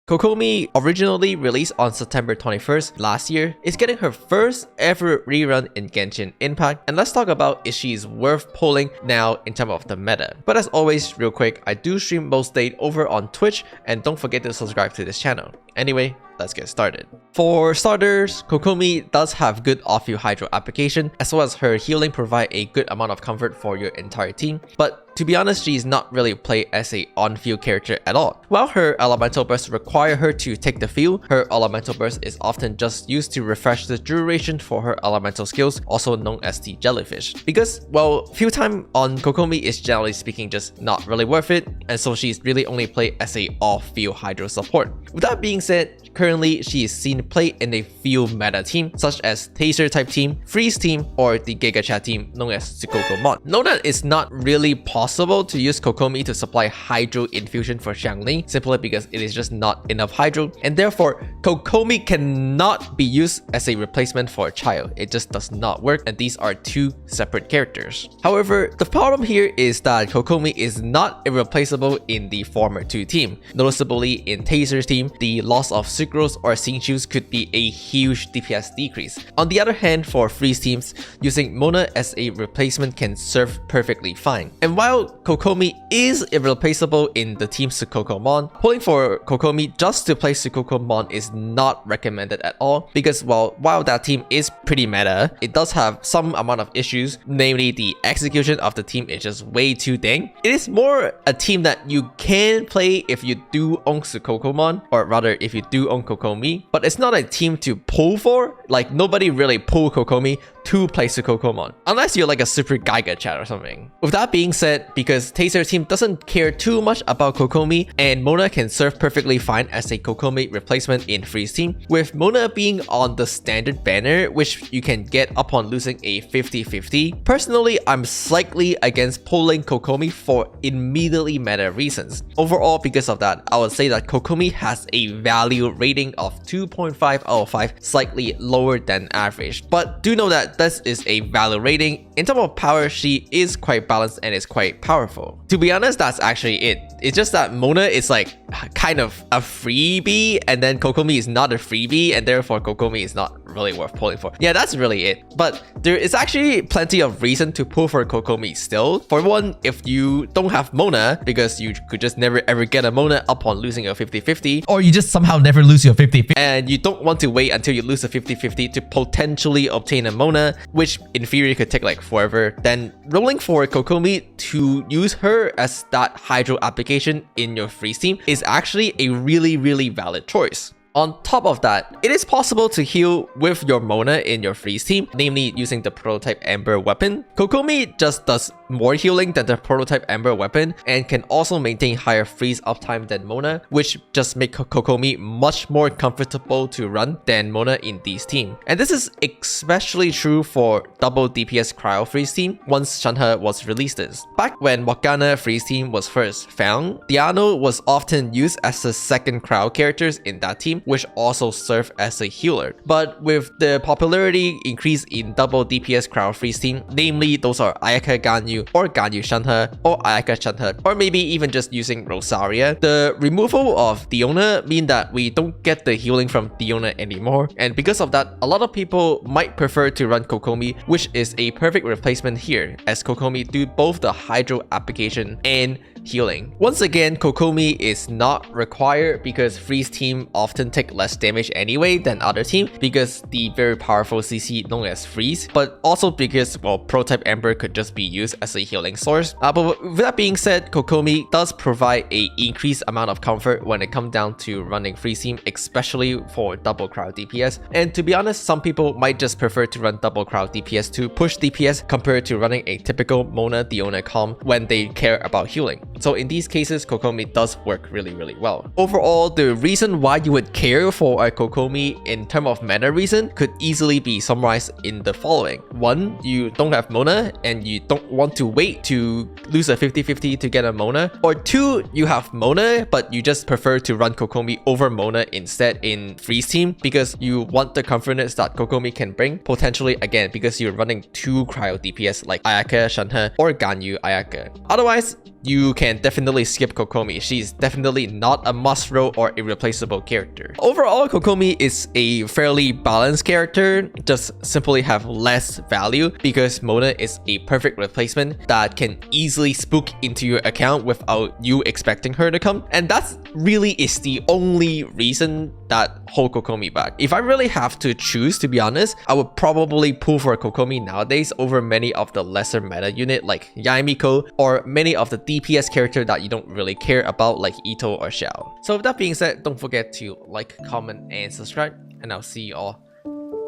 Kokomi, originally released on September 21st last year, is getting her first ever rerun in Genshin Impact, and let's talk about if she's worth pulling now in terms of the meta. But as always, real quick, I do stream most days over on Twitch, and don't forget to subscribe to this channel. Anyway, let's get started. For starters, Kokomi does have good off-field hydro application, as well as her healing provide a good amount of comfort for your entire team, but to be honest, she is not really played as a on-field character at all. While her elemental burst require her to take the field, her elemental burst is often just used to refresh the duration for her elemental skills, also known as the jellyfish. Because, well, field time on Kokomi is generally speaking just not really worth it, and so she's really only played as a off-field hydro support. With that being said, currently she is seen played in a field meta team, such as Taser type team, Freeze team, or the Giga Chat team known as Kokomon. Note that it's not really possible to use Kokomi to supply hydro infusion for Xiangling, simply because it is just not enough hydro, and therefore Kokomi cannot be used as a replacement for a child. It just does not work, and these are two separate characters. However, the problem here is that Kokomi is not irreplaceable in the former two team. Noticeably, in Taser's team, the loss of Sucrose or Xingqius could be a huge DPS decrease. On the other hand, for Freeze teams, using Mona as a replacement can serve perfectly fine. And while Kokomi is irreplaceable in the team Sukokomon, pulling for Kokomi just to play Sukokomon is not recommended at all, because while that team is pretty meta, it does have some amount of issues, namely the execution of the team is just way too dang. It is more a team that you can play if you do own Sukokomon, or rather if you do own Kokomi, but it's not a team to pull for. Like, nobody really pull Kokomi to play Sukokomon, unless you're like a super Giga Chat or something. With that being said, because Taser team doesn't care too much about Kokomi, and Mona can serve perfectly fine as a Kokomi replacement in Freeze team, with Mona being on the standard banner, which you can get upon losing a 50-50. Personally, I'm slightly against pulling Kokomi for immediately meta reasons. Overall, because of that, I would say that Kokomi has a value rating of 2.5 out of 5, slightly lower than average. But do know that this is a value rating. In terms of power, she is quite balanced and is quite powerful. To be honest, that's actually it. It's just that Mona is like kind of a freebie, and then Kokomi is not a freebie, and therefore Kokomi is not really worth pulling for. Yeah, that's really it. But there is actually plenty of reason to pull for Kokomi still. For one, if you don't have Mona, because you could just never ever get a Mona upon losing a 50-50, or you just somehow never lose your 50-50, and you don't want to wait until you lose a 50-50 to potentially obtain a Mona, which in theory could take like forever, then rolling for Kokomi to use her as that hydro application in your Freeze team is actually a really valid choice. On top of that, it is possible to heal with your Mona in your Freeze team, namely using the prototype Ember weapon. Kokomi just does more healing than the prototype Ember weapon and can also maintain higher freeze uptime than Mona, which just makes Kokomi much more comfortable to run than Mona in these teams. And this is especially true for double DPS Cryo Freeze team once Shanhe was released. Back when Wakana Freeze team was first found, Diano was often used as the second Cryo characters in that team, which also served as a healer. But with the popularity increase in double DPS Cryo Freeze team, namely those are Ayaka Ganyu or Ganyu Shanhe or Ayaka Shanhe, or maybe even just using Rosaria, the removal of Diona mean that we don't get the healing from Diona anymore, and because of that, a lot of people might prefer to run Kokomi, which is a perfect replacement here, as Kokomi do both the hydro application and healing. Once again, Kokomi is not required because Freeze team often take less damage anyway than other team because the very powerful CC known as Freeze, but also because, well, prototype Ember could just be used as a healing source. But with that being said, Kokomi does provide a increased amount of comfort when it comes down to running Freeze team, especially for double crowd DPS. And to be honest, some people might just prefer to run double crowd DPS to push DPS compared to running a typical Mona Diona comp when they care about healing. So in these cases, Kokomi does work really well. Overall, the reason why you would care for a Kokomi in terms of meta reason could easily be summarized in the following. 1, you don't have Mona and you don't want to wait to lose a 50-50 to get a Mona. Or 2, you have Mona but you just prefer to run Kokomi over Mona instead in Freeze team because you want the confidence that Kokomi can bring, potentially again because you're running 2 cryo DPS like Ayaka Shanhe or Ganyu Ayaka. Otherwise, you can definitely skip Kokomi. She's definitely not a must-row or irreplaceable character. Overall, Kokomi is a fairly balanced character, just simply have less value because Mona is a perfect replacement that can easily spook into your account without you expecting her to come. And that's really is the only reason that hold Kokomi back. If I really have to choose, to be honest, I would probably pull for Kokomi nowadays over many of the lesser meta unit like Yaimiko or many of the DPS character that you don't really care about like Ito or Xiao. So with that being said, don't forget to like, comment, and subscribe, and I'll see you all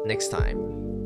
next time.